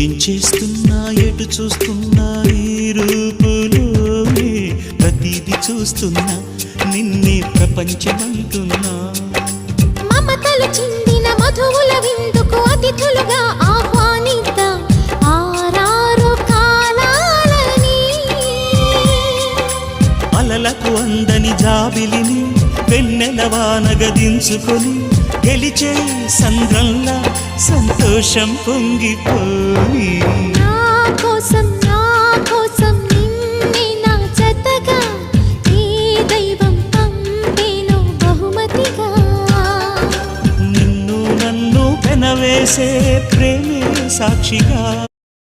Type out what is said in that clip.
ఏం చేస్తున్నా ఎటు చూస్తున్నా ఈ రూపులోనే ప్రతిదీ చూస్తున్నా నిన్నే ప్రపంచమంటున్నా మమతలు చిందిన మధువుల విందుకు అతిథులుగా ఆహ్వానిద్దాం ఆరారు కాలాలని అలలకు అందని జాబిలిని వెన్నెల వానగదించుకొని గెలిచే సంద్రంలా సంతోషం పొంగిపోయి నా కోసం నిన్నే నా జతగా ఈ దైవం పంపేను బహుమతిగా నిన్ను నన్ను పెనవేసే ప్రేమే సాక్షిగా